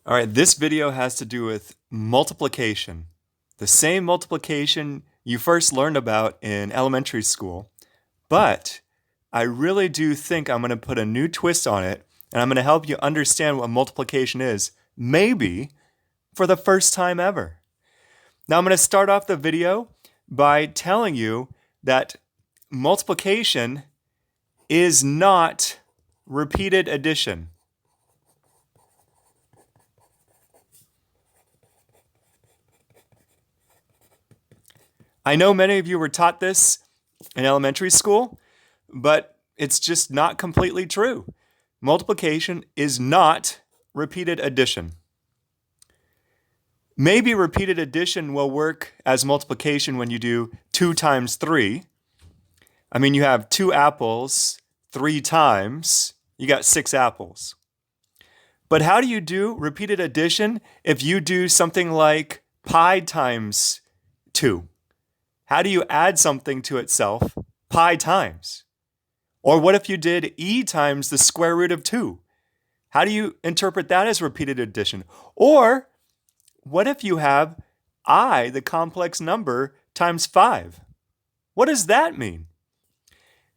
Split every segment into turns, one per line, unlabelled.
All right, this video has to do with multiplication. The same multiplication you first learned about in elementary school, but I really do think I'm going to put a new twist on it, and I'm going to help you understand what multiplication is, maybe for the first time ever. Now I'm going to start off the video by telling you that multiplication is not repeated addition. I know many of you were taught this in elementary school, but it's just not completely true. Multiplication is not repeated addition. Maybe repeated addition will work as multiplication when you do 2 times 3. I mean, you have 2 apples 3 times, you got 6 apples. But how do you do repeated addition if you do something like pi times 2? How do you add something to itself pi times? Or what if you did e times the square root of 2? How do you interpret that as repeated addition? Or what if you have I, the complex number, times 5? What does that mean?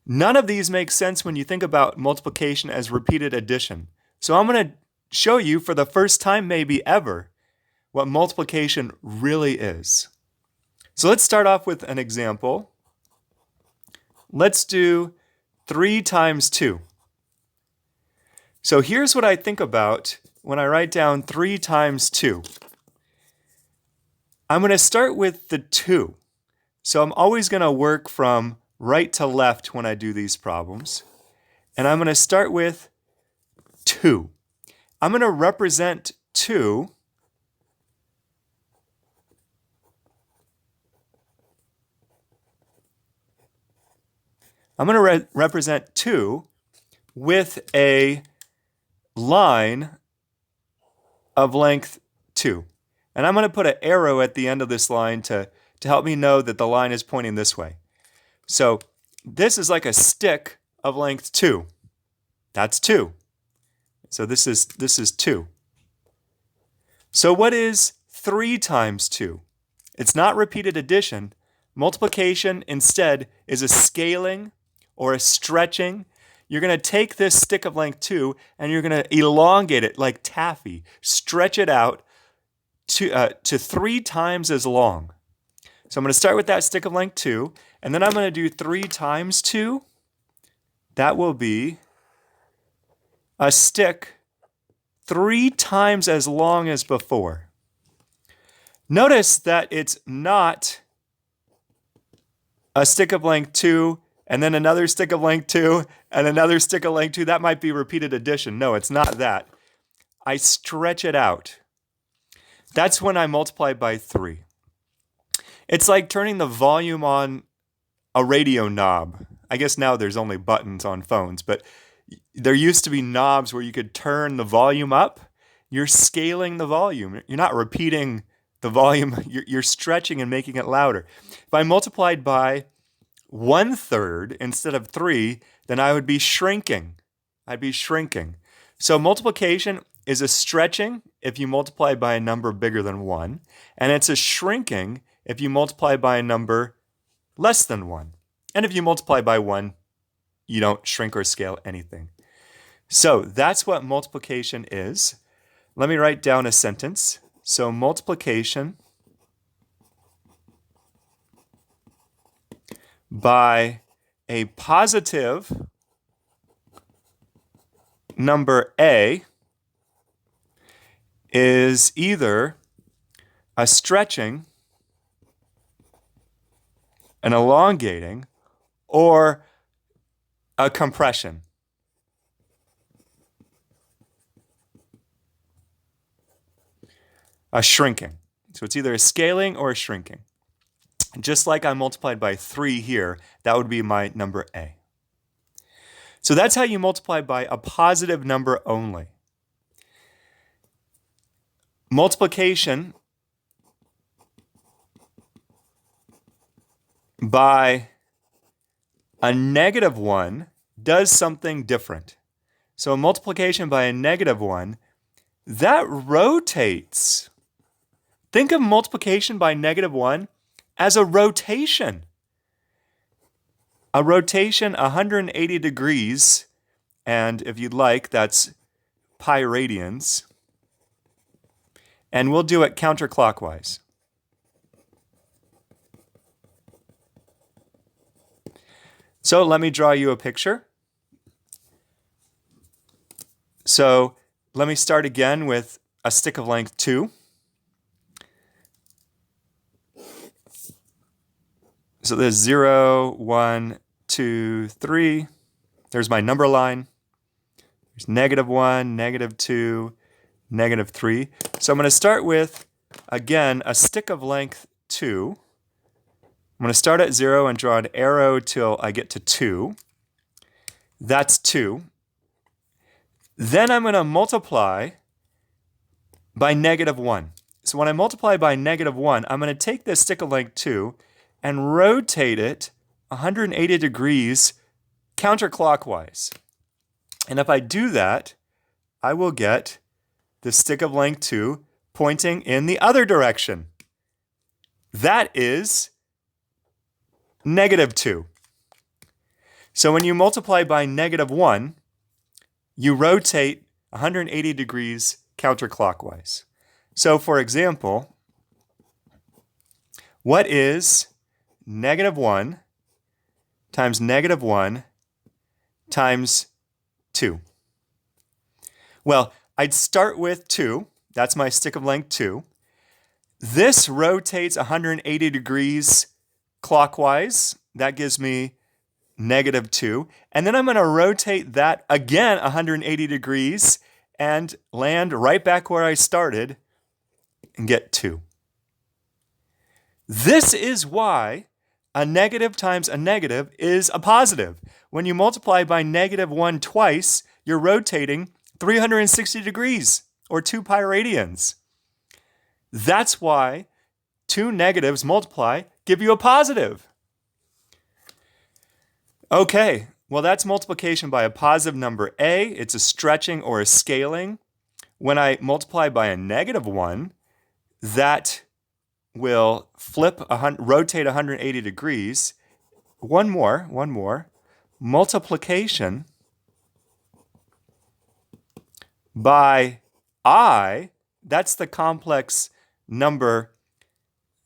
None of these make sense when you think about multiplication as repeated addition. So I'm going to show you for the first time maybe ever what multiplication really is. So let's start off with an example. Let's do 3 times 2. So here's what I think about when I write down 3 times 2. I'm going to start with the 2. So I'm always going to work from right to left when I do these problems. And I'm going to start with 2. I'm going to represent 2 represent 2 with a line of length 2. And I'm going to put an arrow at the end of this line to help me know that the line is pointing this way. So this is like a stick of length 2. That's 2. So this is 2. So what is 3 times 2? It's not repeated addition. Multiplication instead is a scaling or a stretching. You're going to take this stick of length 2 and you're going to elongate it like taffy. Stretch it out to 3 times as long. So I'm going to start with that stick of length 2, and then I'm going to do 3 times 2. That will be a stick 3 times as long as before. Notice that it's not a stick of length 2 and then another stick of length 2 and another stick of length 2. That might be repeated addition. No, it's not that. I stretch it out. That's when I multiply by 3. It's like turning the volume on a radio knob. I guess now there's only buttons on phones, but there used to be knobs where you could turn the volume up. You're scaling the volume. You're not repeating the volume. You're stretching and making it louder. If I multiplied by 1/3 instead of 3, then I would be shrinking. I'd be shrinking. So multiplication is a stretching if you multiply by a number bigger than 1, and it's a shrinking if you multiply by a number less than 1. And if you multiply by 1, you don't shrink or scale anything. So that's what multiplication is. Let me write down a sentence. So multiplication by a positive number A is either a stretching, an elongating, or a compression. A shrinking. So it's either a scaling or a shrinking. Just like I multiplied by 3 here, that would be my number A. So that's how you multiply by a positive number only. Multiplication by a negative 1 does something different. So multiplication by a negative 1 that rotates. Think of multiplication by -1 as a rotation. A rotation 180 degrees, and if you'd like, that's pi radians. And we'll do it counterclockwise. So let me draw you a picture. So let me start again with a stick of length 2. So there's 0, 1, 2, 3. There's my number line. There's -1, -2, -3. So I'm going to start with, again, a stick of length 2. I'm going to start at 0 and draw an arrow till I get to 2. That's 2. Then I'm going to multiply by -1. So when I multiply by -1, I'm going to take this stick of length 2 and rotate it 180 degrees counterclockwise. And if I do that, I will get the stick of length 2 pointing in the other direction. That is -2. So when you multiply by -1, you rotate 180 degrees counterclockwise. So for example, what is -1 times -1 times 2? Well, I'd start with 2. That's my stick of length 2. This rotates 180 degrees clockwise. That gives me -2. And then I'm going to rotate that again 180 degrees and land right back where I started and get 2. This is why a negative times a negative is a positive. When you multiply by -1 twice, you're rotating 360 degrees, or 2 pi radians. That's why two negatives multiply give you a positive. Okay, well that's multiplication by a positive number A. It's a stretching or a scaling. When I multiply by a -1, that will rotate 180 degrees. One more. Multiplication by I, that's the complex number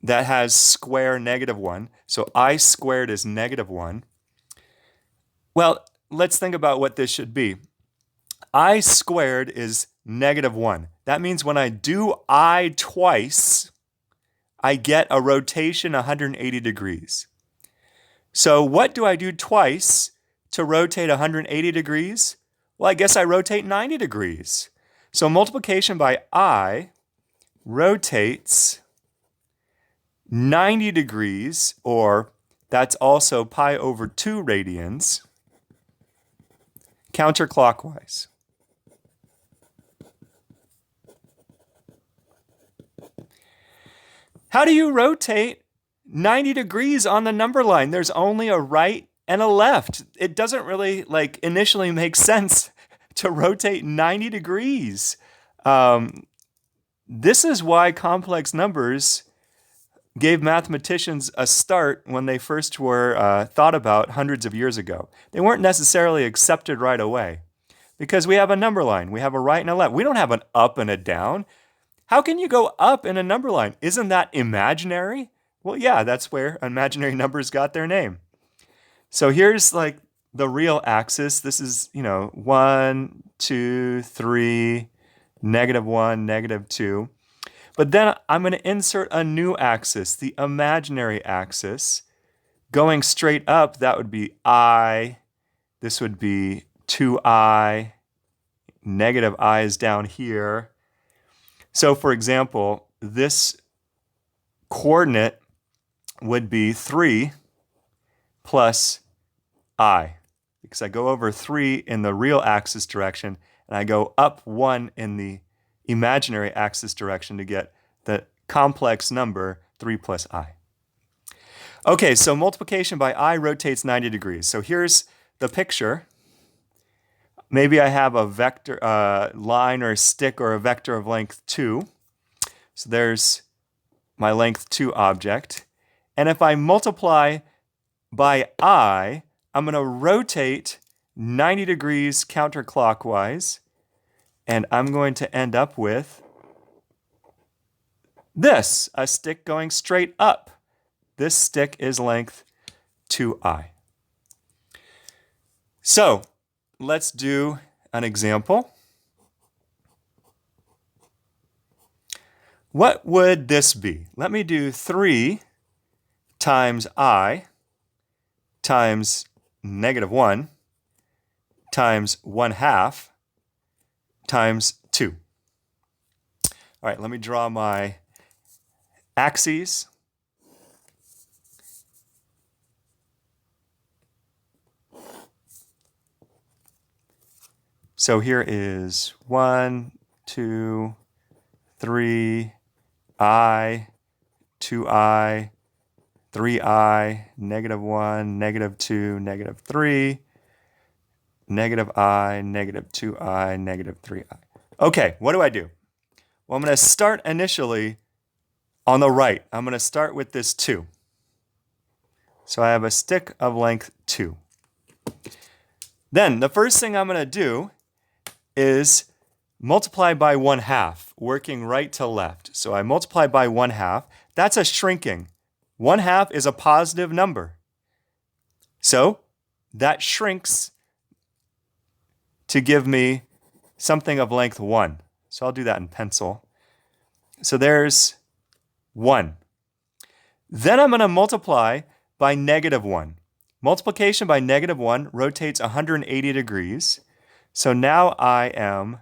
that has square -1. So I squared is -1. Well, let's think about what this should be. I squared is -1. That means when I do I twice, I get a rotation 180 degrees. So what do I do twice to rotate 180 degrees? Well, I guess I rotate 90 degrees. So multiplication by I rotates 90 degrees, or that's also pi over 2 radians, counterclockwise. How do you rotate 90 degrees on the number line? There's only a right and a left. It doesn't really initially make sense to rotate 90 degrees. This is why complex numbers gave mathematicians a start when they first were thought about hundreds of years ago. They weren't necessarily accepted right away because we have a number line. We have a right and a left. We don't have an up and a down. How can you go up in a number line? Isn't that imaginary? Well, yeah, that's where imaginary numbers got their name. So here's the real axis. This is, 1, 2, 3, -1, -2. But then I'm going to insert a new axis, the imaginary axis. Going straight up, that would be I. This would be 2I. -I is down here. So for example, this coordinate would be 3 plus I, because I go over 3 in the real axis direction, and I go up 1 in the imaginary axis direction to get the complex number 3 plus I. Okay, so multiplication by I rotates 90 degrees. So here's the picture. maybe I have a vector line or a stick or a vector of length 2. So there's my length 2 object. And if I multiply by I, I'm going to rotate 90 degrees counterclockwise, and I'm going to end up with this, a stick going straight up. This stick is length 2I. So let's do an example. What would this be? Let me do 3 times I times -1 times 1/2 times 2. All right, let me draw my axes. So here is 1, 2, 3, I, 2I, 3I, -1, -2, -3, -I, -2I, -3I. Okay, what do I do? Well, I'm going to start initially on the right. I'm going to start with this 2. So I have a stick of length 2. Then the first thing I'm going to do is multiply by 1/2, working right to left. So I multiply by 1/2. That's a shrinking. 1/2 is a positive number. So that shrinks to give me something of length 1. So I'll do that in pencil. So there's 1. Then I'm going to multiply by -1. Multiplication by -1 rotates 180 degrees. So now I am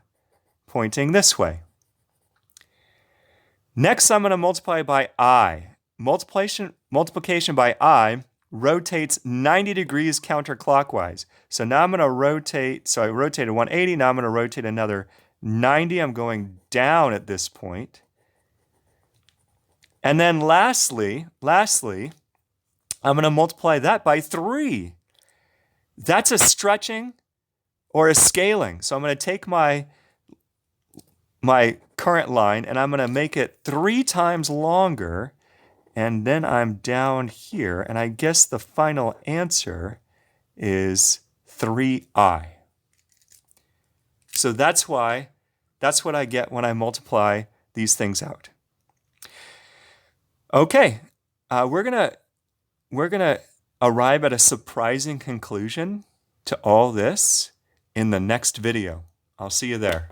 pointing this way. Next, I'm going to multiply by I. Multiplication by I rotates 90 degrees counterclockwise. So now I'm going to rotate. So I rotated 180. Now I'm going to rotate another 90. I'm going down at this point. And then lastly, I'm going to multiply that by 3. That's a stretching or a scaling. So I'm going to take my current line and I'm going to make it 3 times longer. And then I'm down here. And I guess the final answer is 3I. So that's what I get when I multiply these things out. Okay, we're gonna arrive at a surprising conclusion to all this in the next video. I'll see you there.